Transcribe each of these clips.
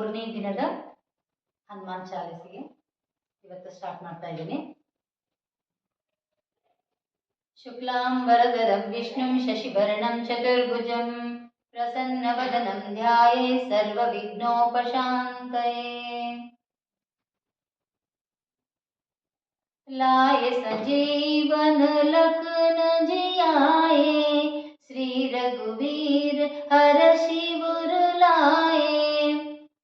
ಮೂರನೇ ದಿನದ ಹನುಮಾನ್ ಚಾಲಿಸಿಗೆ ಇವತ್ತು ಸ್ಟಾರ್ಟ್ ಮಾಡ್ತಾ ಇದ್ದೀನಿ. ಶುಕ್ಲಾಂಬರಧರಂ ವಿಷ್ಣುಂ ಶಶಿವರ್ಣಂ ಚತುರ್ಭುಜಂ ಪ್ರಸನ್ನವದನಂ ಧ್ಯಾಯೇತ್ ಸರ್ವವಿಘ್ನೋಪಶಾಂತಯೇ. लाए सजीवन लखन जियाए, श्री रघुवीर हर शिवर लाए.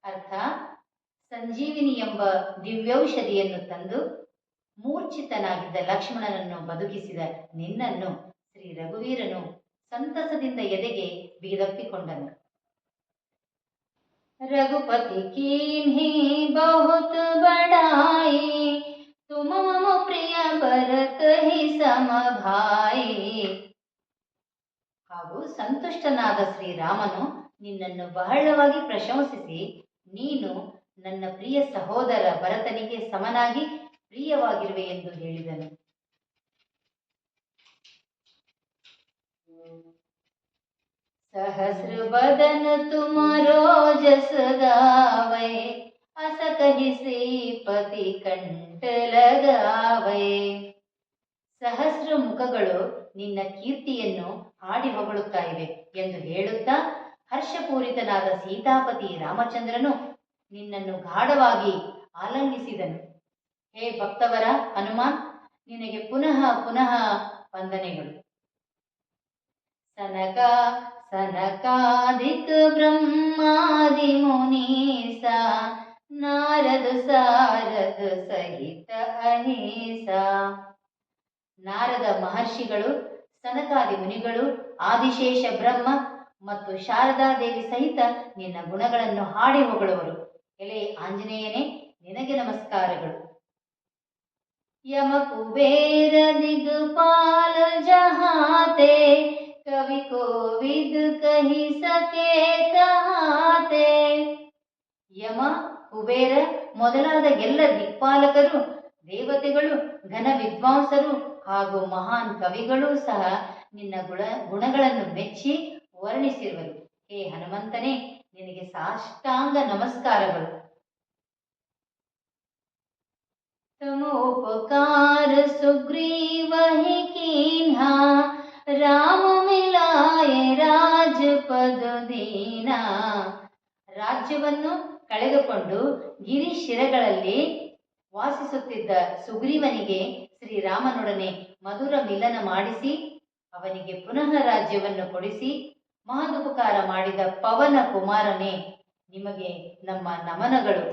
ಅರ್ಥ, ಸಂಜೀವಿನಿ ಎಂಬ ದಿವ್ಯೌಷಧಿಯನ್ನು ತಂದು ಮೂರ್ಛಿತನಾಗಿದ್ದ ಲಕ್ಷ್ಮಣನನ್ನು ಬದುಕಿಸಿದ ನಿನ್ನನ್ನು ಶ್ರೀ ರಘುವೀರನು ಸಂತಸದಿಂದ ಎದೆಗೆ ಬಿಗಿದಪ್ಪಿಕೊಂಡನು. ರಘುಪತಿ कीन्ही बहुत बड़ाई, तुम मम प्रिय भरत ही समभाई. ಹಾಗೂ ಸಂತುಷ್ಟನಾದ ಶ್ರೀರಾಮನು ನಿನ್ನನ್ನು ಬಹಳವಾಗಿ ಪ್ರಶಂಸಿಸಿ, ನೀನು ನನ್ನ ಪ್ರಿಯ ಸಹೋದರ ಭರತನಿಗೆ ಸಮನಾಗಿ ಪ್ರಿಯವಾಗಿರುವೆ ಎಂದು ಹೇಳಿದನು. सहस्र बदन तुम रोजस गावै, अस कहि श्रीपति कंठ लगावೈ. ಸಹಸ್ರ ಮುಖಗಳು ನಿನ್ನ ಕೀರ್ತಿಯನ್ನು ಹಾಡಿ ಹೊಗಳುತ್ತಾ ಇವೆ ಎಂದು ಹೇಳುತ್ತಾ ಹರ್ಷಪೂರಿತನಾದ ಸೀತಾಪತಿ ರಾಮಚಂದ್ರನು ನಿನ್ನನ್ನು ಗಾಢವಾಗಿ ಆಲಂಗಿಸಿದನು. ಹೇ ಭಕ್ತವರ ಹನುಮಾನ್, ನಿನಗೆ ಪುನಃ ಪುನಃ ವಂದನೆಗಳು. ಸನಕ ಸನಕಾದಿಕ್ ಬ್ರಹ್ಮಾದಿ ಮುನೀಸಾ, ನಾರದ ಸಾರದ ಸಹಿತ ಅಹೀಸಾ. ನಾರದ ಮಹರ್ಷಿಗಳು, ಸನಕಾದಿ ಮುನಿಗಳು, ಆದಿಶೇಷ ಬ್ರಹ್ಮ ಮತ್ತು ಶಾರದಾದೇವಿ ಸಹಿತ ನಿನ್ನ ಗುಣಗಳನ್ನು ಹಾಡಿ ಹೊಗಳುವರು. ಎಲೆ ಆಂಜನೇಯನೇ, ನಿನಗೆ ನಮಸ್ಕಾರಗಳು. ಯಮ ಕುಬೇರ ದಿಗ್ಪಾಲ ಜಹಾತೆ, ಕವಿ ಕೋವಿದ್ ಕಹಿ ಸಕೆ ಕಹಾತೆ. ಯಮ, ಕುಬೇರ ಮೊದಲಾದ ಎಲ್ಲ ದಿಕ್ಪಾಲಕರು, ದೇವತೆಗಳು, ಘನ ವಿದ್ವಾಂಸರು ಹಾಗೂ ಮಹಾನ್ ಕವಿಗಳೂ ಸಹ ನಿನ್ನ ಗುಣಗಳನ್ನು ಮೆಚ್ಚಿ ವರ್ಣಿಸಿರುವರು. ಹೇ ಹನುಮಂತನೇ, ನಿನಗೆ ಸಾಷ್ಟಾಂಗ ನಮಸ್ಕಾರಗಳು. ತಮೋಪಕಾರ ಸುಗ್ರೀವ ಹಿ ಕೀನ್ಹಾ, ರಾಮ ಮಿಲಾಯೆ ರಾಜಪದ ದೀನಾ. ರಾಜ್ಯವನ್ನು ಕಳೆದುಕೊಂಡು ಗಿರಿ ಶಿರಗಳಲ್ಲಿ ವಾಸಿಸುತ್ತಿದ್ದ ಸುಗ್ರೀವನಿಗೆ ಶ್ರೀರಾಮನೊಡನೆ ಮಧುರ ಮಿಲನ ಮಾಡಿಸಿ ಅವನಿಗೆ ಪುನಃ ರಾಜ್ಯವನ್ನು ಕೊಡಿಸಿ ಮಹದುಪಕಾರ ಮಾಡಿದ ಪವನ ಕುಮಾರನೇ, ನಿಮಗೆ ನಮ್ಮ ನಮನಗಳು